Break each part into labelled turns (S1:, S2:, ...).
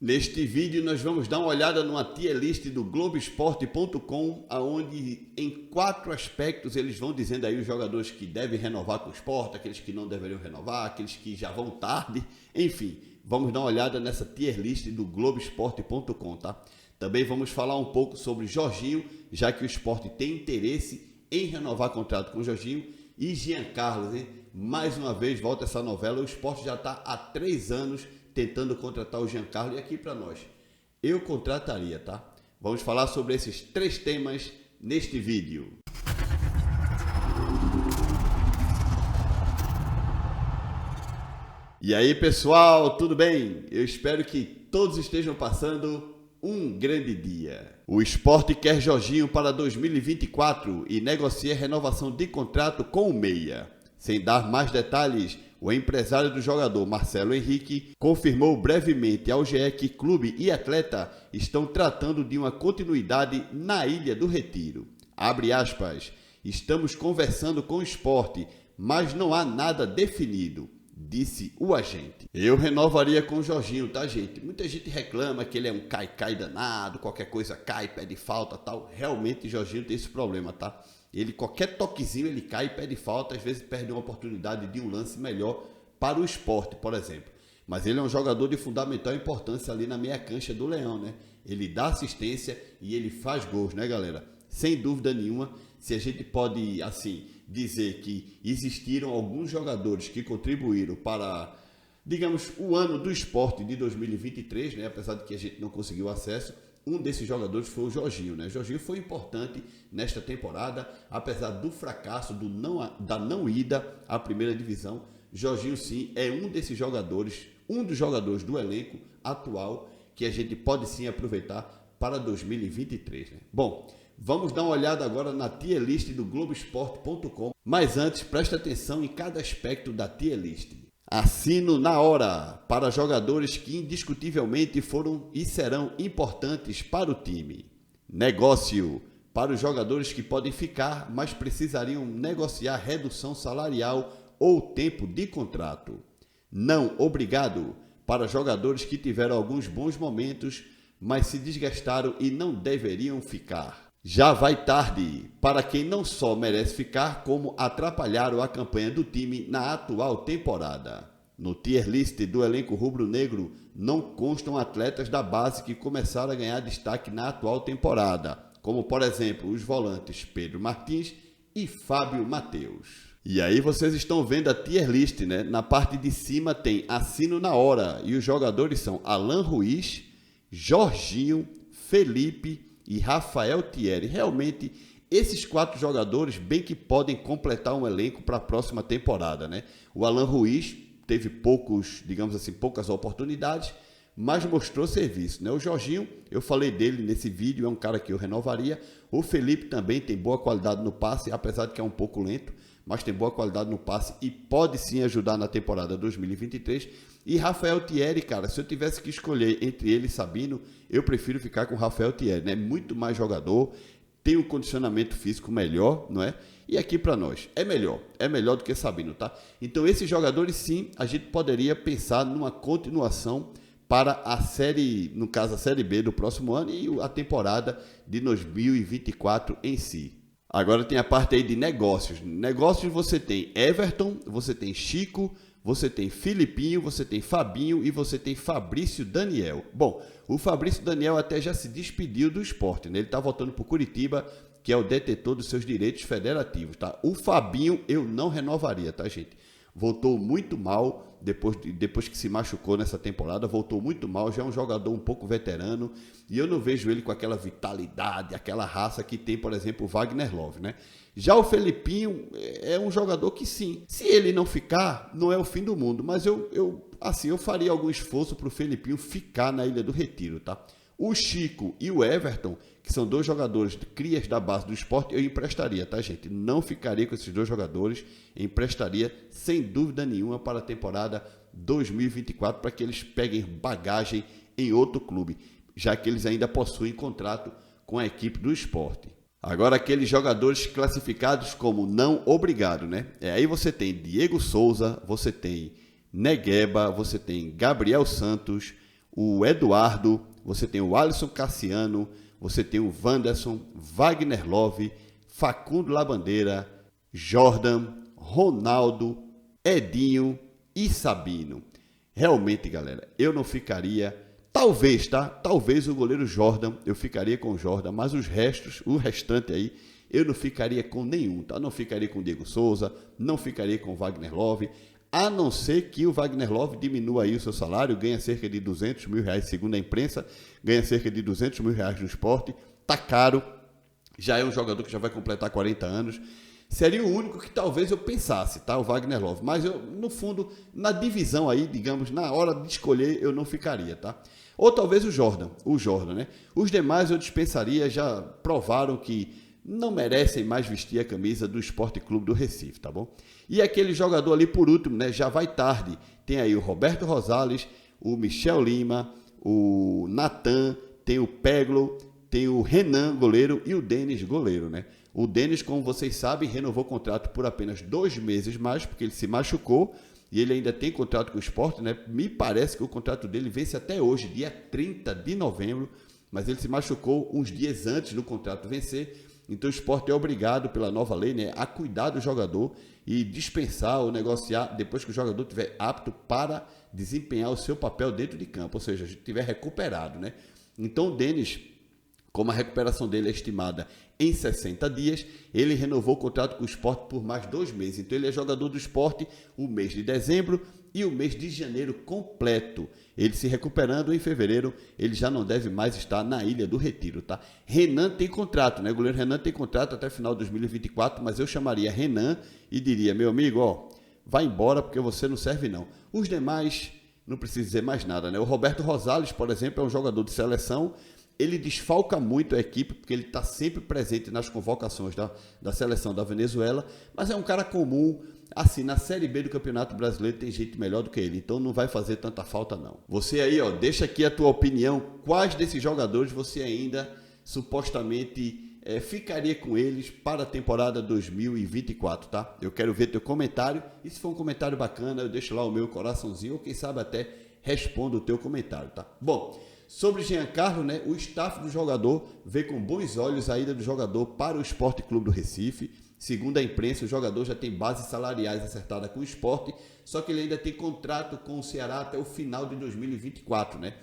S1: Neste vídeo nós vamos dar uma olhada numa tier list do Globoesporte.com, onde em 4 aspectos eles vão dizendo aí os jogadores que devem renovar com o Sport, aqueles que não deveriam renovar, aqueles que já vão tarde, enfim, vamos dar uma olhada nessa tier list do Globoesporte.com, tá? Também vamos falar um pouco sobre Jorginho, já que o Sport tem interesse em renovar contrato com o Jorginho, e Jean Carlos, hein? Mais uma vez volta essa novela, o Sport já está há 3 anos tentando contratar o Jean Carlos, e aqui para nós, eu contrataria, tá? Vamos falar sobre esses 3 temas neste vídeo. E aí pessoal, tudo bem? Eu espero que todos estejam passando um grande dia. O Sport quer Jorginho para 2024 e negocia renovação de contrato com o Meia. Sem dar mais detalhes, o empresário do jogador, Marcelo Henrique, confirmou brevemente ao GE que clube e atleta estão tratando de uma continuidade na Ilha do Retiro. Abre aspas, estamos conversando com o Sport, mas não há nada definido, disse o agente. Eu renovaria com o Jorginho, tá, gente? Muita gente reclama que ele é um cai-cai danado, qualquer coisa cai, pede falta, tal. Realmente o Jorginho tem esse problema, tá? Ele, qualquer toquezinho, ele cai e pede falta, às vezes perde uma oportunidade de um lance melhor para o Sport, por exemplo. Mas ele é um jogador de fundamental importância ali na meia cancha do Leão, né? Ele dá assistência e ele faz gols, né, galera? Sem dúvida nenhuma, se a gente pode, assim, dizer que existiram alguns jogadores que contribuíram para, digamos, o ano do Sport de 2023, né? Apesar de que a gente não conseguiu acesso, um desses jogadores foi o Jorginho, né? Jorginho foi importante nesta temporada, apesar do fracasso da não ida à primeira divisão. Jorginho, sim, é um desses jogadores, um dos jogadores do elenco atual que a gente pode sim aproveitar para 2023, né? Bom, vamos dar uma olhada agora na tier list do Globoesporte.com, mas antes preste atenção em cada aspecto da tier list. Assino na hora para jogadores que indiscutivelmente foram e serão importantes para o time. Negócio para os jogadores que podem ficar, mas precisariam negociar redução salarial ou tempo de contrato. Não obrigado para jogadores que tiveram alguns bons momentos, mas se desgastaram e não deveriam ficar. Já vai tarde para quem não só merece ficar, como atrapalharam a campanha do time na atual temporada. No tier list do elenco rubro-negro não constam atletas da base que começaram a ganhar destaque na atual temporada, como por exemplo os volantes Pedro Martins e Fábio Matheus. E aí vocês estão vendo a tier list, né? Na parte de cima tem assino na hora e os jogadores são Alan Ruiz, Jorginho, Felipe e Rafael Thierry. Realmente, esses 4 jogadores bem que podem completar um elenco para a próxima temporada, né? O Alan Ruiz teve poucas oportunidades, mas mostrou serviço, né? O Jorginho, eu falei dele nesse vídeo, é um cara que eu renovaria. O Felipe também tem boa qualidade no passe, apesar de que é um pouco lento, mas tem boa qualidade no passe e pode sim ajudar na temporada 2023. E Rafael Thierry, cara, se eu tivesse que escolher entre ele e Sabino, eu prefiro ficar com Rafael Thierry, né? Muito mais jogador, tem um condicionamento físico melhor, não é? E aqui para nós, é melhor do que Sabino, tá? Então esses jogadores sim, a gente poderia pensar numa continuação para a série, no caso a Série B do próximo ano e a temporada de 2024 em si. Agora tem a parte aí de negócios. Negócios você tem Everton, você tem Chico, você tem Filipinho, você tem Fabinho e você tem Fabrício Daniel. Bom, o Fabrício Daniel até já se despediu do Sport, né? Ele está voltando para o Curitiba, que é o detentor dos seus direitos federativos, tá? O Fabinho eu não renovaria, tá, gente? Voltou muito mal depois que se machucou nessa temporada, voltou muito mal, já é um jogador um pouco veterano e eu não vejo ele com aquela vitalidade, aquela raça que tem, por exemplo, o Wagner Love, né? Já o Felipinho é um jogador que sim, se ele não ficar, não é o fim do mundo, mas eu faria algum esforço para o Felipinho ficar na Ilha do Retiro, tá? O Chico e o Everton, que são 2 jogadores de crias da base do Sport, eu emprestaria, tá, gente? Não ficaria com esses 2 jogadores, emprestaria sem dúvida nenhuma para a temporada 2024, para que eles peguem bagagem em outro clube, já que eles ainda possuem contrato com a equipe do Sport. Agora aqueles jogadores classificados como não obrigado, né? Aí você tem Diego Souza, você tem Negueba, você tem Gabriel Santos, o Eduardo, você tem o Alisson Cassiano, você tem o Wanderson, Wagner Love, Facundo Labandeira, Jordan, Ronaldo, Edinho e Sabino. Realmente, galera, eu não ficaria... Talvez, tá? Talvez o goleiro Jordan, eu ficaria com o Jordan, mas o restante aí, eu não ficaria com nenhum, tá? Não ficaria com o Diego Souza, não ficaria com o Wagner Love, a não ser que o Wagner Love diminua aí o seu salário, ganha cerca de R$200 mil, segundo a imprensa, ganha cerca de R$200 mil no esporte, tá caro, já é um jogador que já vai completar 40 anos, seria o único que talvez eu pensasse, tá? O Wagner Love, mas eu, no fundo, na divisão aí, digamos, na hora de escolher, eu não ficaria, tá? Ou talvez o Jordan, né? Os demais eu dispensaria, já provaram que não merecem mais vestir a camisa do Esporte Clube do Recife, tá bom? E aquele jogador ali por último, né? Já vai tarde. Tem aí o Roberto Rosales, o Michel Lima, o Natan, tem o Peglo, tem o Renan, goleiro, e o Denis, goleiro, né? O Denis, como vocês sabem, renovou o contrato por apenas 2 meses mais, porque ele se machucou, e ele ainda tem contrato com o Sport, né? Me parece que o contrato dele vence até hoje, dia 30 de novembro, mas ele se machucou uns dias antes do contrato vencer, então o Sport é obrigado pela nova lei, né, a cuidar do jogador e dispensar ou negociar depois que o jogador estiver apto para desempenhar o seu papel dentro de campo, ou seja, estiver recuperado, né? Então o Denis, como a recuperação dele é estimada em 60 dias, ele renovou o contrato com o Sport por mais 2 meses. Então ele é jogador do Sport o mês de dezembro e o mês de janeiro completo. Ele se recuperando em fevereiro, ele já não deve mais estar na Ilha do Retiro, tá? Renan tem contrato, né? O goleiro Renan tem contrato até final de 2024, mas eu chamaria Renan e diria, meu amigo, ó, vai embora porque você não serve não. Os demais, não preciso dizer mais nada, né? O Roberto Rosales, por exemplo, é um jogador de seleção. Ele desfalca muito a equipe, porque ele está sempre presente nas convocações da seleção da Venezuela, mas é um cara comum, assim, na Série B do Campeonato Brasileiro tem gente melhor do que ele, então não vai fazer tanta falta não. Você aí, ó, deixa aqui a tua opinião, quais desses jogadores você ainda supostamente ficaria com eles para a temporada 2024, tá? Eu quero ver teu comentário, e se for um comentário bacana, eu deixo lá o meu coraçãozinho, ou quem sabe até respondo o teu comentário, tá? Bom, sobre Giancarlo, né, o staff do jogador vê com bons olhos a ida do jogador para o Esporte Clube do Recife. Segundo a imprensa, o jogador já tem bases salariais acertadas com o Sport, só que ele ainda tem contrato com o Ceará até o final de 2024, né?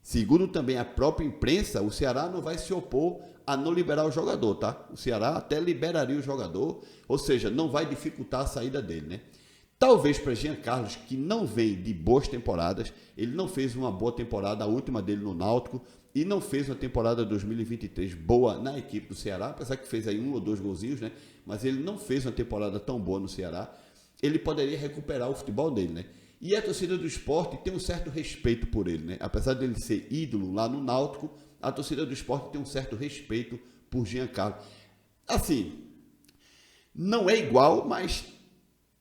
S1: Segundo também a própria imprensa, o Ceará não vai se opor a não liberar o jogador, tá? O Ceará até liberaria o jogador, ou seja, não vai dificultar a saída dele, né? Talvez para Giancarlo, que não vem de boas temporadas, ele não fez uma boa temporada, a última dele no Náutico, e não fez uma temporada 2023 boa na equipe do Ceará, apesar que fez aí 1 ou 2 golzinhos, né? Mas ele não fez uma temporada tão boa no Ceará. Ele poderia recuperar o futebol dele, né? E a torcida do Sport tem um certo respeito por ele, né? Apesar dele ser ídolo lá no Náutico, a torcida do Sport tem um certo respeito por Giancarlo. Assim, não é igual, mas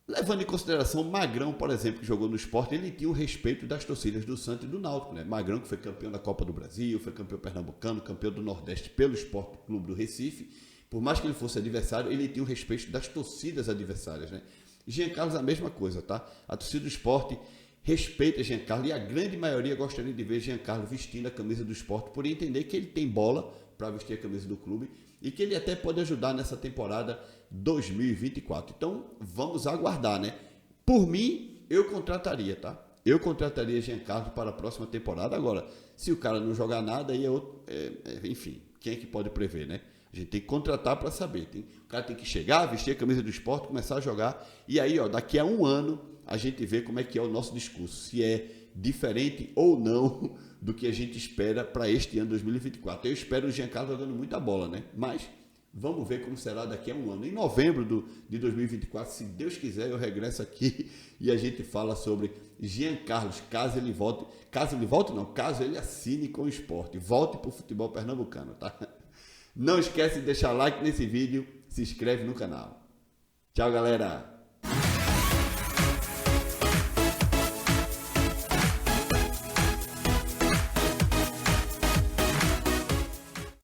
S1: levando em consideração Magrão, por exemplo, que jogou no Sport, ele tinha o respeito das torcidas do Santos e do Náutico, né? Magrão, que foi campeão da Copa do Brasil, foi campeão pernambucano, campeão do Nordeste pelo Sport Clube do Recife. Por mais que ele fosse adversário, ele tinha o respeito das torcidas adversárias, né? Giancarlo é a mesma coisa, tá? A torcida do Sport respeita Giancarlo e a grande maioria gostaria de ver Giancarlo vestindo a camisa do Sport por entender que ele tem bola para vestir a camisa do clube e que ele até pode ajudar nessa temporada 2024. Então, vamos aguardar, né? Por mim, eu contrataria, tá? Eu contrataria Giancarlo para a próxima temporada. Agora, se o cara não jogar nada, aí é outro... enfim, quem é que pode prever, né? A gente tem que contratar para saber. O cara tem que chegar, vestir a camisa do Sport, começar a jogar. E aí, ó, daqui a 1 ano, a gente vê como é que é o nosso discurso. Se é diferente ou não do que a gente espera para este ano 2024. Eu espero o Giancarlo jogando muita bola, né? Mas vamos ver como será daqui a 1 ano. Em novembro de 2024, se Deus quiser, eu regresso aqui e a gente fala sobre Giancarlo, caso ele volte. Caso ele volte, não. Caso ele assine com o Sport. Volte para o futebol pernambucano, tá? Não esquece de deixar like nesse vídeo, se inscreve no canal. Tchau, galera!